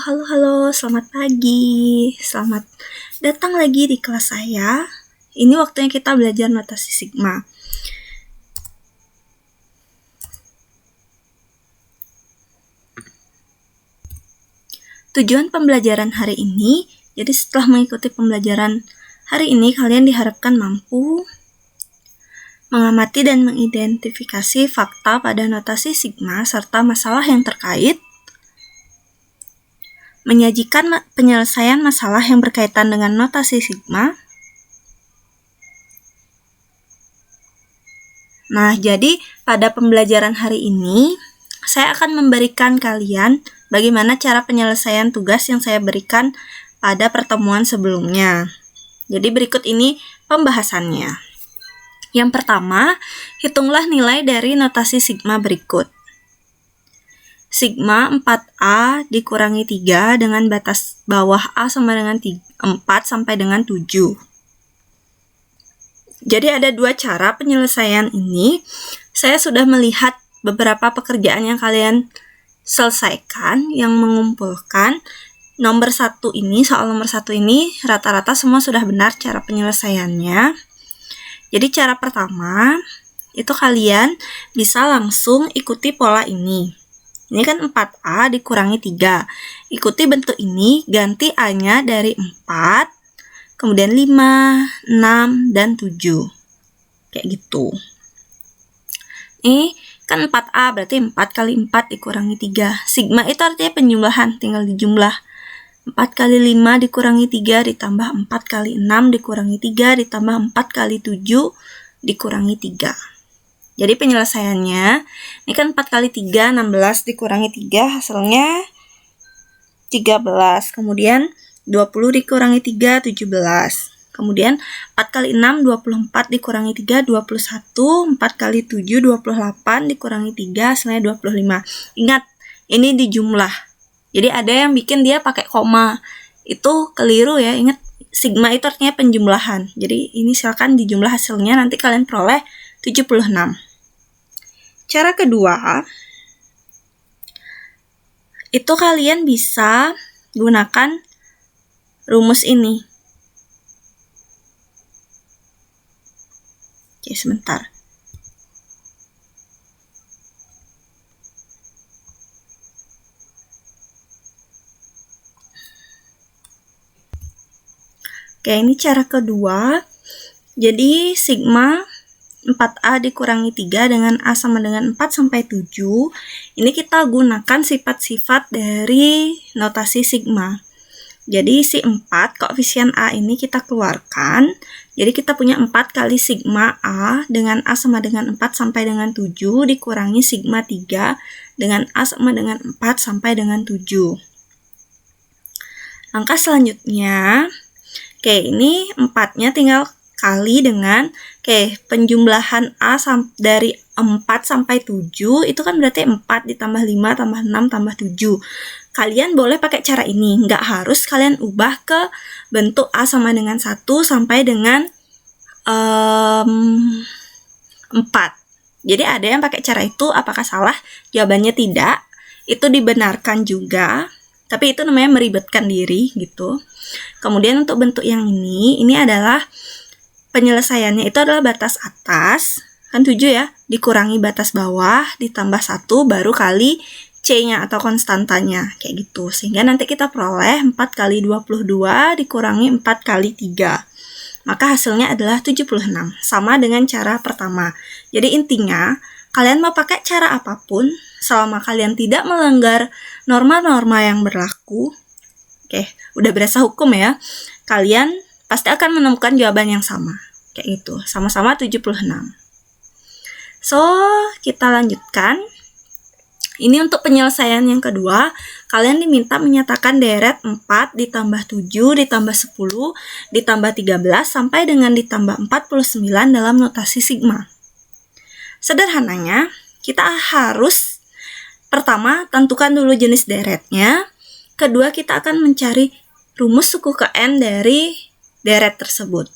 Halo, selamat pagi. Selamat datang lagi di kelas saya. Ini waktunya kita belajar notasi sigma. Tujuan pembelajaran hari ini, jadi setelah mengikuti pembelajaran hari ini, kalian diharapkan mampu mengamati dan mengidentifikasi fakta pada notasi sigma serta masalah yang terkait, menyajikan penyelesaian masalah yang berkaitan dengan notasi sigma. Nah, jadi pada pembelajaran hari ini, saya akan memberikan kalian bagaimana cara penyelesaian tugas yang saya berikan pada pertemuan sebelumnya. Jadi berikut ini pembahasannya. Yang pertama, hitunglah nilai dari notasi sigma berikut. Sigma 4A dikurangi 3 dengan batas bawah A sama dengan 4 sampai dengan 7. Jadi ada dua cara penyelesaian ini. Saya sudah melihat beberapa pekerjaan yang kalian selesaikan yang mengumpulkan soal nomor 1 ini rata-rata semua sudah benar cara penyelesaiannya. Jadi cara pertama itu kalian bisa langsung ikuti pola ini. Ini kan 4A dikurangi 3. Ikuti bentuk ini, ganti A-nya dari 4, kemudian 5, 6, dan 7. Kayak gitu. Ini kan 4A, berarti 4 kali 4 dikurangi 3. Sigma itu artinya penjumlahan, tinggal dijumlah. 4 kali 5 dikurangi 3 ditambah 4 kali 6 dikurangi 3 ditambah 4 kali 7 dikurangi 3. Jadi penyelesaiannya, ini kan 4 kali 3, 16 dikurangi 3, hasilnya 13. Kemudian 20 dikurangi 3, 17. Kemudian 4 kali 6, 24 dikurangi 3, 21. 4 kali 7, 28 dikurangi 3, hasilnya 25. Ingat, ini dijumlah. Jadi ada yang bikin dia pakai koma. Itu keliru ya, ingat sigma itu artinya penjumlahan. Jadi ini silakan dijumlah hasilnya, nanti kalian peroleh 76. Cara kedua, itu kalian bisa gunakan rumus ini. Oke, sebentar. Oke, ini cara kedua. Jadi sigma 4A dikurangi 3 dengan A sama dengan 4 sampai 7. Ini kita gunakan sifat-sifat dari notasi sigma. Jadi si 4, koefisien A ini kita keluarkan. Jadi kita punya 4 kali sigma A dengan A sama dengan 4 sampai dengan 7 dikurangi sigma 3 dengan A sama dengan 4 sampai dengan 7. Langkah selanjutnya, ini 4-nya tinggal kali dengan penjumlahan A dari 4 sampai 7 itu kan berarti 4 ditambah 5 tambah 6 tambah 7. Kalian boleh pakai cara ini, nggak harus kalian ubah ke bentuk A sama dengan 1 sampai dengan 4. Jadi ada yang pakai cara itu, apakah salah? Jawabannya tidak. Itu dibenarkan juga, tapi itu namanya meribetkan diri gitu. Kemudian untuk bentuk yang ini adalah penyelesaiannya itu adalah batas atas, kan 7 ya, dikurangi batas bawah, ditambah 1, baru kali C-nya atau konstantanya, kayak gitu. Sehingga nanti kita peroleh 4 kali 22 dikurangi 4 kali 3. Maka hasilnya adalah 76, sama dengan cara pertama. Jadi intinya, kalian mau pakai cara apapun, selama kalian tidak melanggar norma-norma yang berlaku, udah berasa hukum ya, kalian pasti akan menemukan jawaban yang sama. Kayak gitu, sama-sama 76. So, kita lanjutkan. Ini untuk penyelesaian yang kedua, kalian diminta menyatakan deret 4 ditambah 7 ditambah 10 ditambah 13 sampai dengan ditambah 49 dalam notasi sigma. Sederhananya, kita harus pertama tentukan dulu jenis deretnya, kedua kita akan mencari rumus suku ke N dari deret tersebut.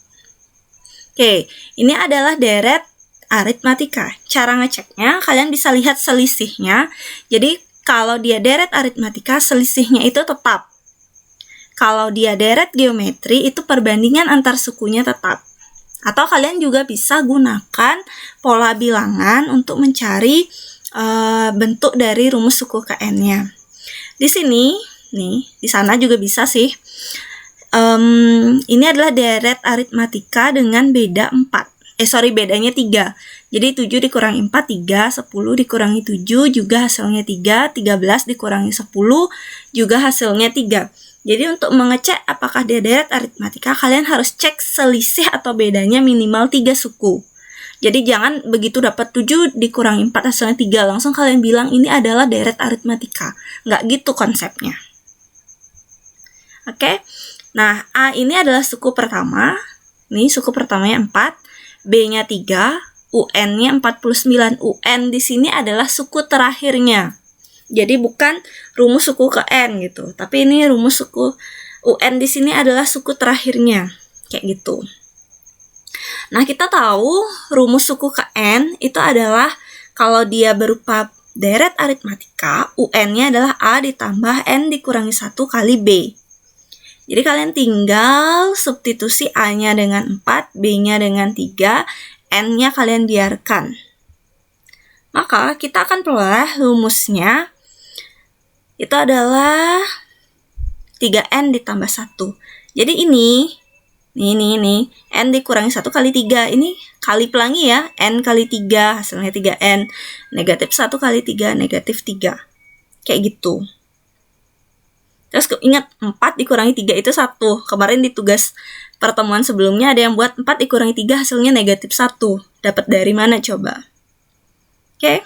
Ini adalah deret aritmatika. Cara ngeceknya, kalian bisa lihat selisihnya. Jadi Kalau dia deret aritmatika, selisihnya itu tetap. Kalau dia deret geometri, itu perbandingan antar sukunya tetap. Atau kalian juga bisa gunakan pola bilangan untuk mencari bentuk dari rumus suku Kn-nya. Di sini, nih, di sana juga bisa sih. Ini adalah deret aritmatika dengan beda 4. Bedanya 3. Jadi 7 dikurangi 4, 3, 10 dikurangi 7, juga hasilnya 3, 13 dikurangi 10, juga hasilnya 3. Jadi untuk mengecek apakah dia deret aritmatika, kalian harus cek selisih atau bedanya minimal 3 suku. Jadi jangan begitu dapat 7 dikurangi 4 hasilnya 3, langsung kalian bilang ini adalah deret aritmatika. Nggak gitu konsepnya. Oke, nah A ini adalah suku pertama. Ini suku pertamanya 4, B-nya 3, UN-nya 49. UN di sini adalah suku terakhirnya. Jadi bukan rumus suku ke N gitu, tapi ini rumus suku UN di sini adalah suku terakhirnya. Kayak gitu. Nah, kita tahu rumus suku ke N itu adalah kalau dia berupa deret aritmatika, UN-nya adalah A ditambah N dikurangi 1 kali B. Jadi kalian tinggal substitusi A-nya dengan 4, B-nya dengan 3, N-nya kalian biarkan. Maka kita akan peroleh rumusnya itu adalah 3N ditambah 1. Jadi ini N dikurangi 1 kali 3. Ini kali pelangi ya, N kali 3 hasilnya 3N. Negatif 1 kali 3, negatif 3. Kayak gitu. Terus ingat 4 dikurangi 3 itu 1. Kemarin di tugas pertemuan sebelumnya ada yang buat 4 dikurangi 3 hasilnya negatif 1. Dapat dari mana coba? Oke.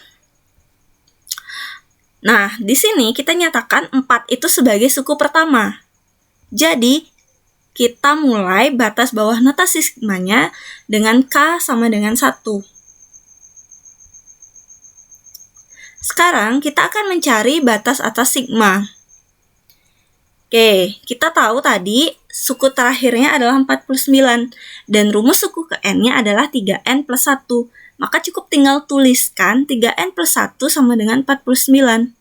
Nah, di sini kita nyatakan 4 itu sebagai suku pertama. Jadi, kita mulai batas bawah notasi sigmanya dengan K sama dengan 1. Sekarang kita akan mencari batas atas sigma. Oke, kita tahu tadi suku terakhirnya adalah 49 dan rumus suku ke N-nya adalah 3N plus 1. Maka cukup tinggal tuliskan 3N plus 1 sama dengan 49.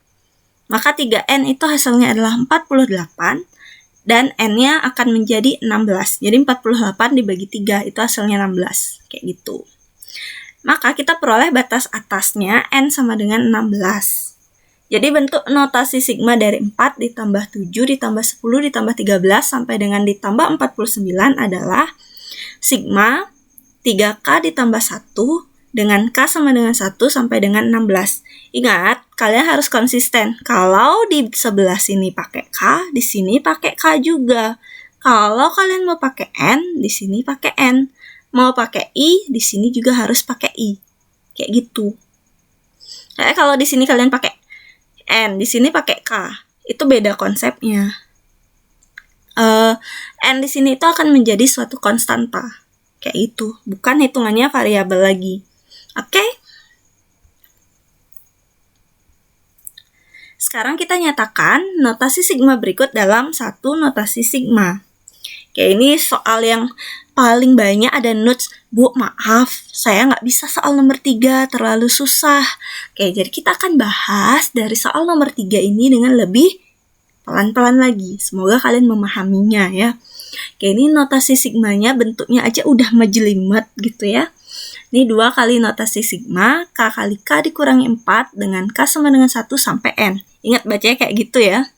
Maka 3N itu hasilnya adalah 48 dan N-nya akan menjadi 16. Jadi 48 dibagi 3 itu hasilnya 16. Kayak gitu. Maka kita peroleh batas atasnya N sama dengan 16. Jadi bentuk notasi sigma dari 4 ditambah 7 ditambah 10 ditambah 13 sampai dengan ditambah 49 adalah sigma 3K ditambah 1 dengan K sama dengan 1 sampai dengan 16. Ingat, kalian harus konsisten. Kalau di sebelah sini pakai K, di sini pakai K juga. Kalau kalian mau pakai N, di sini pakai N. Mau pakai I, di sini juga harus pakai I. Kayak gitu. Kayak kalau di sini kalian pakai N, di sini pakai K. Itu beda konsepnya. N di sini itu akan menjadi suatu konstanta. Kayak itu. Bukan hitungannya variabel lagi. Oke? Sekarang kita nyatakan notasi sigma berikut dalam satu notasi sigma. Oke, ini soal yang paling banyak ada notes. Bu, maaf, saya nggak bisa soal nomor 3, terlalu susah. Oke, jadi kita akan bahas dari soal nomor 3 ini dengan lebih pelan-pelan lagi. Semoga kalian memahaminya ya. Oke, ini notasi sigmanya bentuknya aja udah majelimet gitu ya. Ini 2 kali notasi sigma, K kali K dikurangi 4 dengan K sama dengan 1 sampai N. Ingat bacanya kayak gitu ya.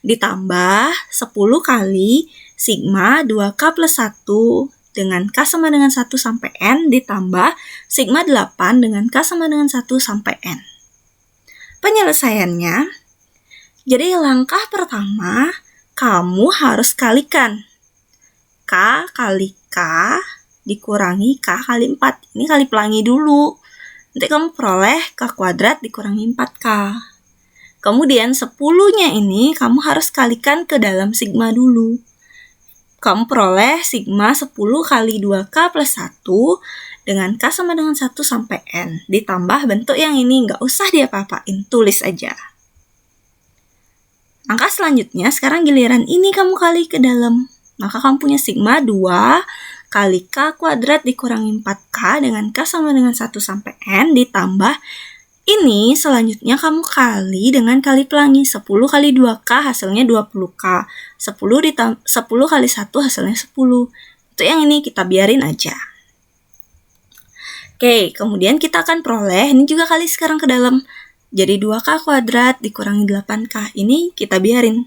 Ditambah 10 kali sigma 2K plus 1 dengan K sama dengan 1 sampai N ditambah sigma 8 dengan K sama dengan 1 sampai N. Penyelesaiannya, jadi langkah pertama, kamu harus kalikan K kali K dikurangi K kali 4. Ini kali pelangi dulu. Nanti kamu peroleh K kuadrat dikurangi 4K. Kemudian 10-nya ini kamu harus kalikan ke dalam sigma dulu. Kamu peroleh sigma 10 kali 2K plus 1 dengan K sama dengan 1 sampai N. Ditambah bentuk yang ini, nggak usah diapa-apain, tulis aja. Langkah selanjutnya, sekarang giliran ini kamu kali ke dalam. Maka kamu punya sigma 2 kali K kuadrat dikurangi 4K dengan K sama dengan 1 sampai N ditambah Ini selanjutnya kamu kali dengan kali pelangi. 10 kali 2K hasilnya 20K. 10 kali 1 hasilnya 10. Untuk yang ini kita biarin aja. Oke, kemudian kita akan peroleh, ini juga kali sekarang ke dalam. Jadi 2K kuadrat dikurangi 8K. Ini kita biarin.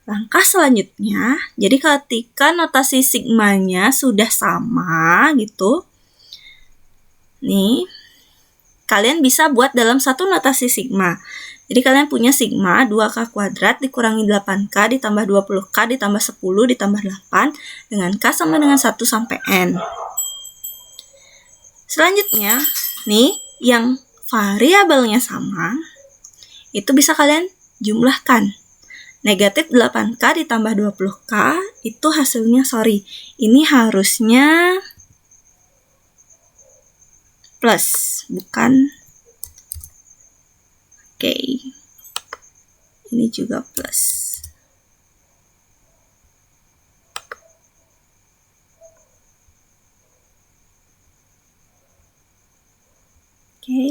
Langkah selanjutnya, jadi ketika notasi sigmanya sudah sama gitu. Nih, kalian bisa buat dalam satu notasi sigma. Jadi kalian punya sigma 2K kuadrat dikurangi 8K ditambah 20K ditambah 10 ditambah 8 dengan K sama dengan 1 sampai N. Selanjutnya, nih yang variabelnya sama, itu bisa kalian jumlahkan. Negatif 8K ditambah 20K itu hasilnya, ini harusnya plus, bukan. Oke. Ini juga plus. Oke.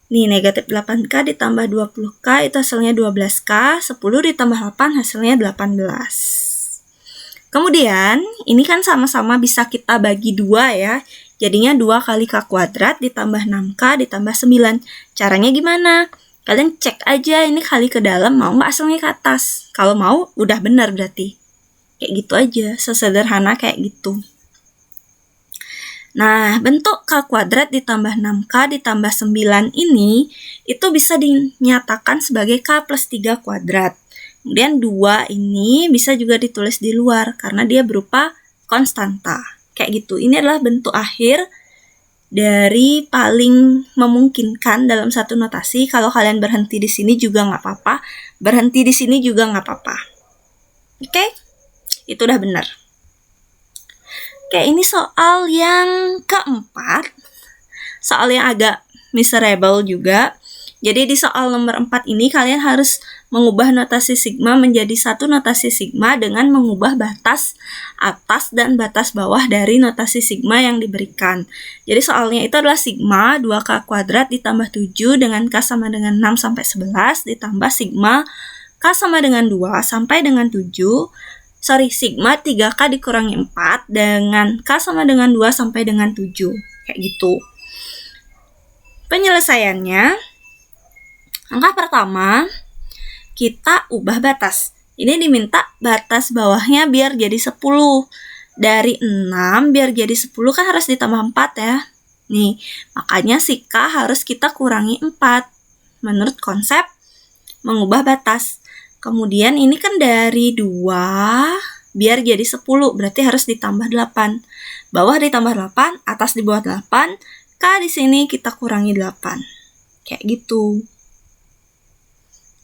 Nih, negatif 8K ditambah 20K itu hasilnya 12K, 10 ditambah 8 hasilnya 18. Kemudian, ini kan sama-sama bisa kita bagi 2 ya. Jadinya 2 kali K kuadrat ditambah 6K ditambah 9. Caranya gimana? Kalian cek aja ini kali ke dalam, mau nggak hasilnya ke atas? Kalau mau, udah benar berarti. Kayak gitu aja, sesederhana kayak gitu. Nah, bentuk K kuadrat ditambah 6K ditambah 9 ini, itu bisa dinyatakan sebagai K plus 3 kuadrat. Kemudian 2 ini bisa juga ditulis di luar, karena dia berupa konstanta. Kayak gitu. Ini adalah bentuk akhir dari paling memungkinkan dalam satu notasi. Kalau kalian berhenti di sini juga nggak apa-apa. Berhenti di sini juga nggak apa-apa. Oke? Itu udah benar. Oke, ini soal yang keempat. Soal yang agak miserable juga. Jadi di soal nomor 4 ini kalian harus mengubah notasi sigma menjadi satu notasi sigma dengan mengubah batas atas dan batas bawah dari notasi sigma yang diberikan. Jadi soalnya itu adalah sigma 2K kuadrat ditambah 7 dengan K sama dengan 6 sampai 11 ditambah sigma K sama dengan 2 sampai dengan 7. Sigma 3K dikurangi 4 dengan K sama dengan 2 sampai dengan 7. Kayak gitu. Penyelesaiannya, langkah pertama, kita ubah batas. Ini diminta batas bawahnya biar jadi 10. Dari 6 biar jadi 10 kan harus ditambah 4 ya. Nih, makanya si K harus kita kurangi 4. Menurut konsep mengubah batas. Kemudian ini kan dari 2 biar jadi 10, berarti harus ditambah 8. Bawah ditambah 8, atas di bawah 8, K di sini kita kurangi 8. Kayak gitu.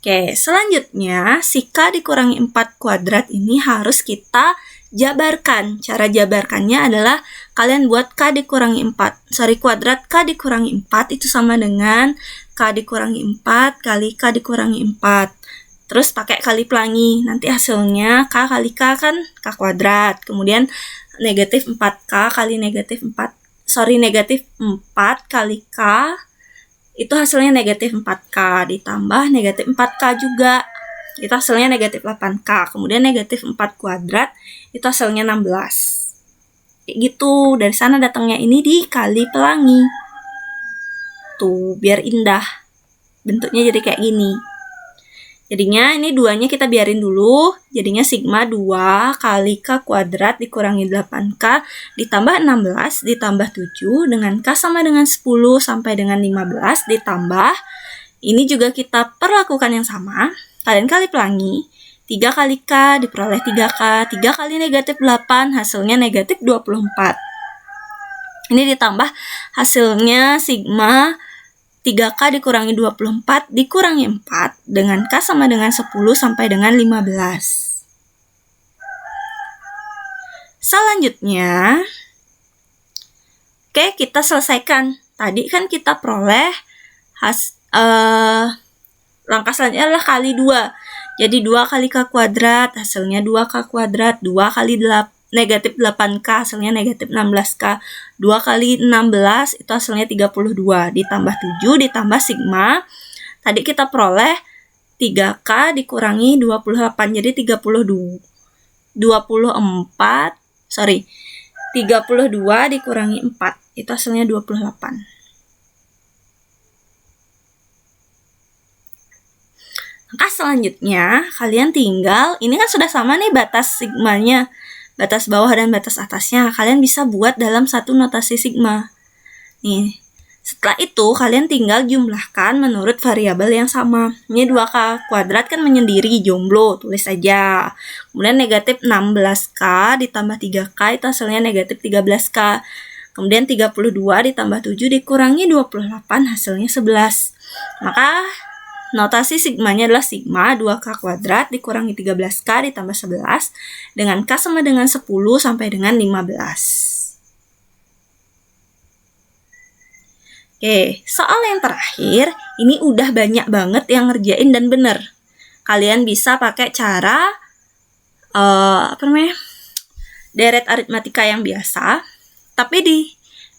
Oke, selanjutnya si K dikurangi 4 kuadrat ini harus kita jabarkan. Cara jabarkannya adalah kalian buat K dikurangi 4. Kuadrat K dikurangi 4 itu sama dengan K dikurangi 4 kali K dikurangi 4. Terus pakai kali pelangi. Nanti hasilnya K kali K kan K kuadrat. Kemudian negatif 4K kali negatif 4. Negatif 4 kali K itu hasilnya negatif 4K ditambah negatif 4K juga. Itu hasilnya negatif 8K. Kemudian negatif 4 kuadrat itu hasilnya 16. Kayak gitu. Dari sana datangnya ini dikali pelangi. Tuh, biar indah. Bentuknya jadi kayak gini. Jadinya ini 2-nya kita biarin dulu. Jadinya sigma 2 kali K kuadrat dikurangi 8K ditambah 16 ditambah 7 dengan K sama dengan 10 sampai dengan 15 ditambah. Ini juga kita perlakukan yang sama. Kalian kali pelangi. 3 kali K diperoleh 3K. 3 kali negatif 8 hasilnya negatif 24. Ini ditambah hasilnya sigma 3K dikurangi 24 dikurangi 4 dengan K sama dengan 10 sampai dengan 15. Selanjutnya, oke, kita selesaikan. Tadi kan kita peroleh langkah selanjutnya adalah kali 2. Jadi 2 kali K kuadrat hasilnya 2K kuadrat, 2 kali negatif 8K hasilnya negatif 16K. 2 kali 16 itu hasilnya 32 ditambah 7 ditambah sigma. Tadi kita peroleh 3K dikurangi 28 jadi 32 dikurangi 4 itu hasilnya 28. Langkah selanjutnya kalian tinggal, ini kan sudah sama nih batas sigmanya, batas bawah dan batas atasnya, kalian bisa buat dalam satu notasi sigma. Nih, setelah itu kalian tinggal jumlahkan menurut variabel yang sama. Ini 2K kuadrat kan menyendiri, jomblo, tulis aja. Kemudian negatif 16K ditambah 3K itu hasilnya negatif 13K. Kemudian 32 ditambah 7 dikurangi 28 hasilnya 11. Maka notasi sigmanya adalah sigma 2K kuadrat dikurangi 13K ditambah 11 dengan K sama dengan 10 sampai dengan 15. Oke, soal yang terakhir, ini udah banyak banget yang ngerjain dan bener. Kalian bisa pakai cara deret aritmatika yang biasa, tapi di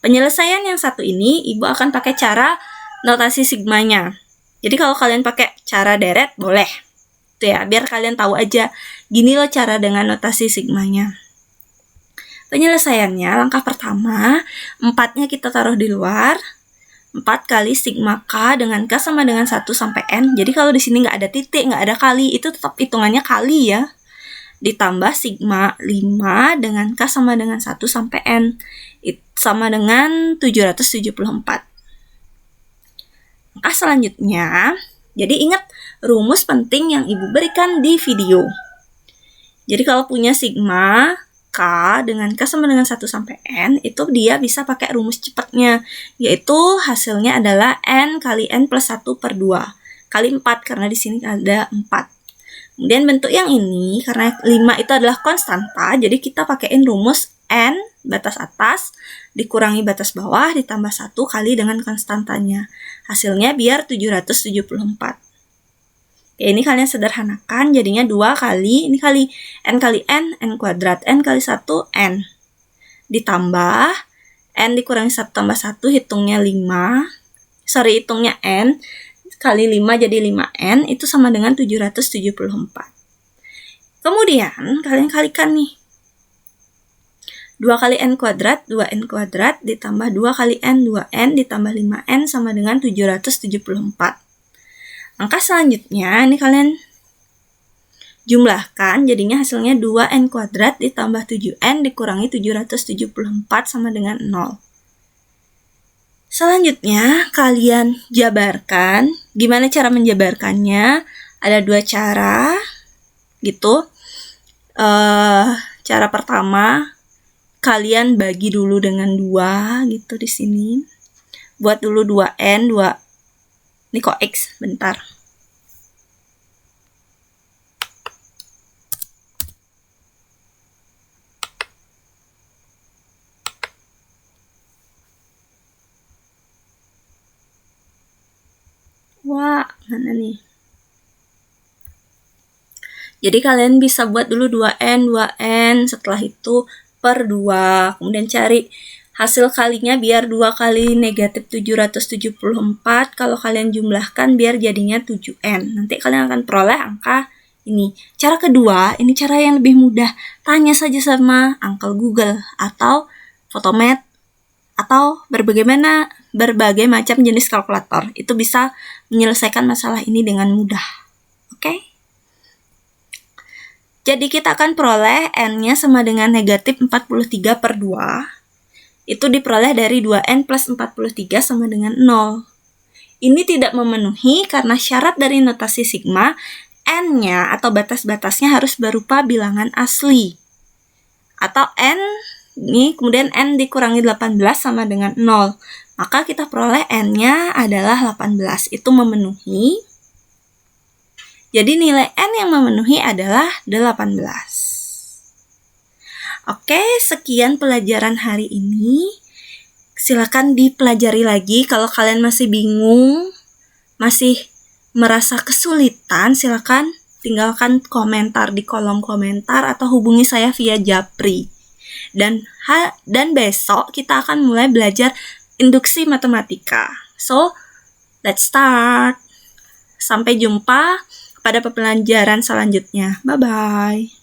penyelesaian yang satu ini, Ibu akan pakai cara notasi sigmanya. Jadi kalau kalian pakai cara deret, boleh. Tuh ya, biar kalian tahu aja, gini loh cara dengan notasi sigmanya. Penyelesaiannya, langkah pertama, 4-nya kita taruh di luar. 4 kali sigma K dengan K sama dengan 1 sampai N. Jadi kalau di sini nggak ada titik, nggak ada kali, itu tetap hitungannya kali ya. Ditambah sigma 5 dengan K sama dengan 1 sampai N. Sama dengan 774. Langkah selanjutnya, jadi ingat rumus penting yang Ibu berikan di video. Jadi kalau punya sigma K dengan K sama dengan 1 sampai N, itu dia bisa pakai rumus cepatnya, yaitu hasilnya adalah N kali N plus 1 per 2, kali 4, karena di sini ada 4. Kemudian bentuk yang ini, karena 5 itu adalah konstanta, jadi kita pakaiin rumus N, batas atas, dikurangi batas bawah, ditambah 1 kali dengan konstantanya. Hasilnya biar 774. Oke, ini kalian sederhanakan, jadinya 2 kali, ini kali N kuadrat, N kali 1, N. Ditambah, N dikurangi 1 tambah 1, hitungnya N, kali 5 jadi 5N, itu sama dengan 774. Kemudian, kalian kalikan nih. 2 kali N kuadrat, 2N kuadrat, ditambah 2 kali N, 2N, ditambah 5N, sama dengan 774. Langkah selanjutnya, ini kalian jumlahkan, jadinya hasilnya 2N kuadrat ditambah 7N dikurangi 774 sama dengan 0. Selanjutnya, kalian jabarkan. Gimana cara menjabarkannya? Ada 2 cara, gitu. Cara pertama, kalian bagi dulu dengan 2 gitu di sini. Buat dulu 2N, 2. Ini kok X, bentar. Wah, mana nih? Jadi kalian bisa buat dulu 2N, setelah itu per 2. Kemudian cari hasil kalinya biar 2 kali negatif 774. Kalau kalian jumlahkan biar jadinya 7N. Nanti kalian akan peroleh angka ini. Cara kedua, ini cara yang lebih mudah. Tanya saja sama Uncle Google atau Photomath atau berbagai macam jenis kalkulator. Itu bisa menyelesaikan masalah ini dengan mudah. Oke? Jadi kita akan peroleh N-nya sama dengan negatif 43 per 2. Itu diperoleh dari 2N plus 43 sama dengan 0. Ini tidak memenuhi karena syarat dari notasi sigma, N-nya atau batas-batasnya harus berupa bilangan asli. Atau N, ini kemudian N dikurangi 18 sama dengan 0. Maka kita peroleh N-nya adalah 18. Itu memenuhi. Jadi nilai N yang memenuhi adalah 18. Oke, sekian pelajaran hari ini. Silakan dipelajari lagi. Kalau kalian masih bingung, masih merasa kesulitan, silakan tinggalkan komentar di kolom komentar atau hubungi saya via Japri. Dan besok kita akan mulai belajar induksi matematika. So, let's start. Sampai jumpa pada pembelajaran selanjutnya. Bye-bye.